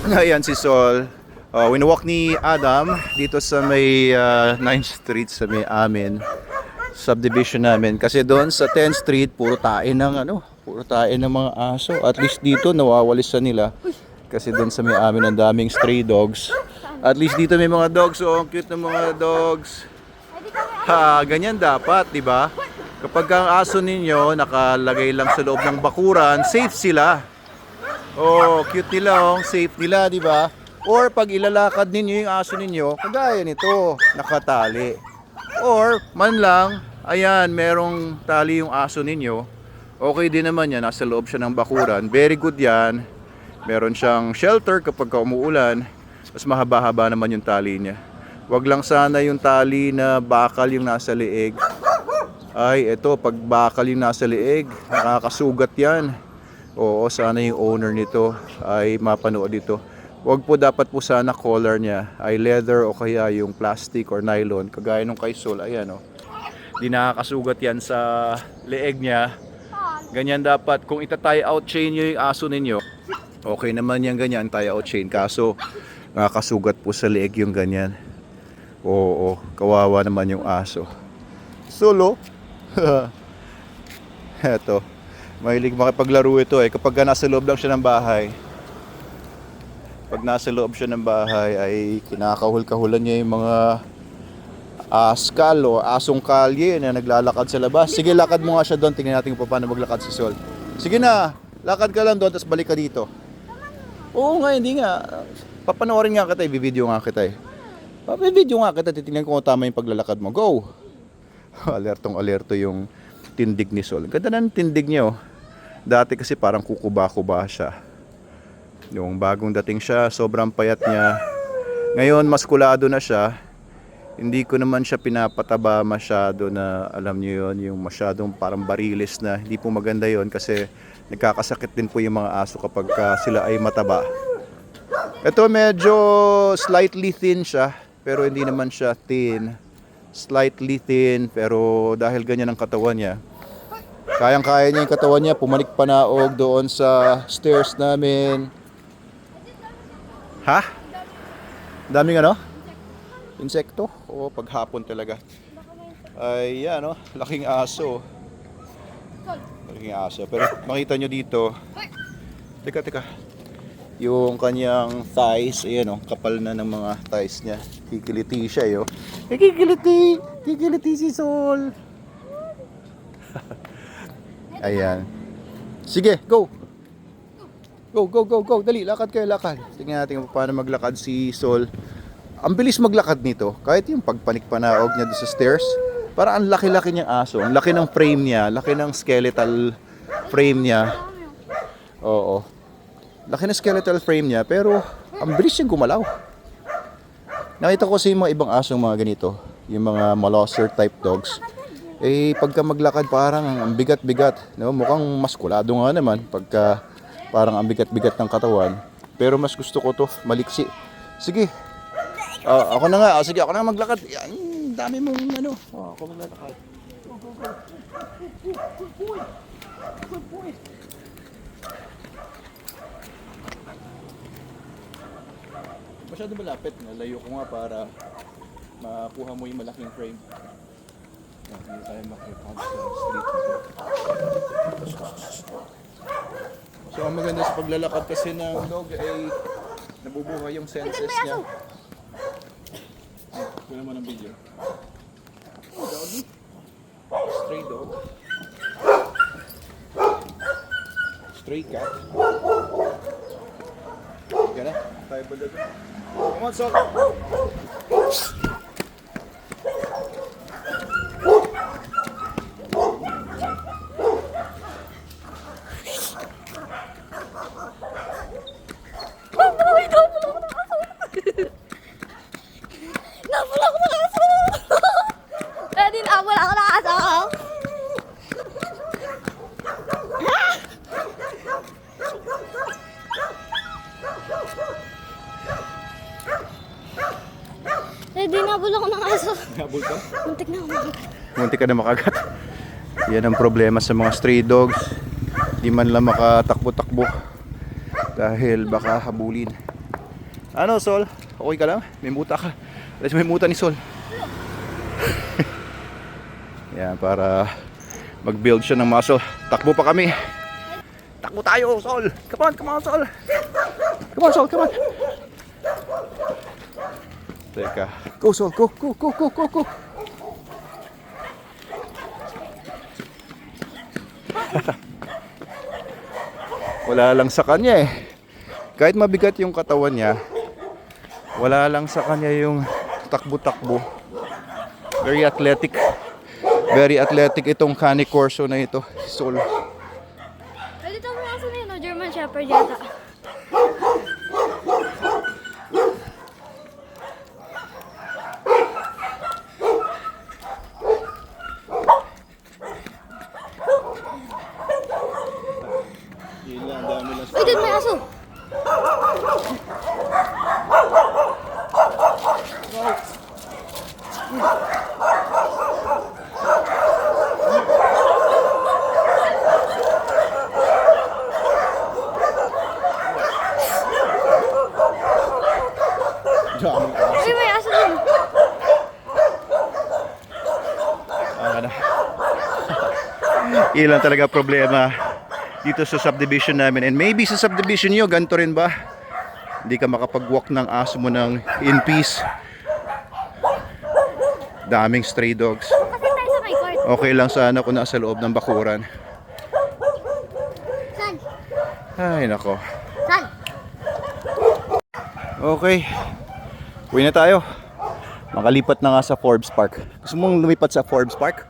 Ayan si Sol. Winwalk ni Adam dito sa may 9th Street sa may amin subdivision namin kasi doon sa 10th Street puro tae ng mga aso. At least dito nawawalisan nila kasi doon sa may amin ang daming stray dogs. At least dito may mga dogs. Oh, ang cute ng mga dogs. Ha, ganyan dapat, 'di ba? Kapag ang aso ninyo nakalagay lang sa loob ng bakuran, safe sila. Oh, cute nila, oh, safe nila, 'di ba? Or pag ilalakad ninyo yung aso ninyo, kagaya nito, nakatali. Or man lang, ayan, merong tali yung aso ninyo. Okay din naman yan, nasa loob siya ng bakuran. Very good yan. Meron siyang shelter kapag umuulan. Mas mahaba-haba naman yung tali niya. Wag lang sana yung tali na bakal yung nasa leeg. Ay, eto, pag bakal yung nasa leeg, nakakasugat yan. Oo, sana yung owner nito ay mapanood dito. Wag po dapat po sana collar niya ay leather o kaya yung plastic or nylon. Kagaya nung kay Sol, ayan o. Di nakakasugat yan sa leeg niya. Ganyan dapat. Kung ita-tie out chain nyo yung aso ninyo, okay naman yan ganyan, tie out chain. Kaso, nakakasugat po sa leeg yung ganyan. Oo, kawawa naman yung aso. Solo. Eto. Mahilig makipaglaro ito kapag nasa loob lang siya ng bahay. Pag nasa loob siya ng bahay ay kinakahul-kahulan niya yung mga askal o asong kalye na naglalakad sa labas. Sige, lakad mo nga siya doon. Tingnan natin kung paano maglakad si Sol. Sige na, lakad ka lang doon tapos balik ka dito. Oo nga, hindi nga. Papanoorin nga kita, i-video nga kita i-video nga kita, titingnan ko kung tama yung paglalakad mo. Go! Alertong-alerto yung tindig ni Sol. Ganda na ng tindig niya. Dati kasi parang kukuba-kuba siya. Yung bagong dating siya, sobrang payat niya. Ngayon, maskulado na siya. Hindi ko naman siya pinapataba masyado na, alam niyo yon, yung masyadong parang barilis na. Hindi po maganda yon kasi nagkakasakit din po yung mga aso kapag sila ay mataba. Ito medyo slightly thin siya, pero hindi naman siya thin. Slightly thin, pero dahil ganyan ang katawan niya, kayang-kaya niya yung katawan niya, pumanik panaog doon sa stairs namin. Ha? Daming insekto? Oo, paghapon talaga. Ay, yan laking aso. Laking aso. Pero makita nyo dito, teka. Yung kanyang thighs, ayan kapal na ng mga thighs niya. Kikiliti siya Kikiliti si Sol. Ayan. Sige, go. Go. Dali, lakad kayo, lakad. Tingnan natin kung paano maglakad si Sol. Ang bilis maglakad nito. Kahit yung pagpanik-panaog niya sa stairs. Para ang laki-laki niyang aso. Ang laki ng frame niya. Laki ng skeletal frame niya. Oo. Laki ng skeletal frame niya. Pero ang bilis niyang gumalaw. Nakita ko kasi yung mga ibang asong mga ganito. Yung mga molosser type dogs. Pagka maglakad parang ang bigat-bigat. Mukhang maskulado nga naman pagka parang ang bigat-bigat ng katawan. Pero mas gusto ko to maliksi. Sige. Ako na nga. Sige, ako na maglakad. Yan, dami mong ako maglalakad. Good boy. Masyado malapit. Nalayo ko nga para makuha mo yung malaking frame. Hindi tayo makipag sa street nito. So ang maganda sa paglalakad kasi ng dog ay nabubuhay yung senses niya. Ito naman ang video. Doggy. Stray dog. Stray cat. Sige na. Tayo ba dito? Come on, Sol. Dinabol ako ng aso. Nabol ka? Muntik na ako makagat. Muntik ka na makagat. Yan ang problema sa mga stray dogs. Di man lang makatakbo-takbo dahil baka habulin. Ano, Sol? Okay ka lang? May muta ka. Alas may muta ni Sol. Yan, para mag-build siya ng muscle. Takbo pa kami. Takbo tayo, Sol. Come on, Sol. Come on, Sol, come on. Teka. Go, Sol. Go. Wala lang sa kanya eh. Kahit mabigat yung katawan niya, wala lang sa kanya yung takbo-takbo. Very athletic. Very athletic itong Cane Corso na ito. Sol. Pwede ito mga aso na yun, no? German Shepherd yata. Uy, doon may aso! Uy, may aso doon! Ilan talaga problema dito sa subdivision namin, and maybe sa subdivision nyo ganito rin ba? Hindi ka makapag-walk ng aso mo ng in peace. Daming stray dogs. Kasi tayo sa kay court. Okay lang sana kung nasa loob ng bakuran. San? Ay nako. San? Okay, uwi na tayo. Makalipat na nga sa Forbes Park. Gusto mong lumipat sa Forbes Park?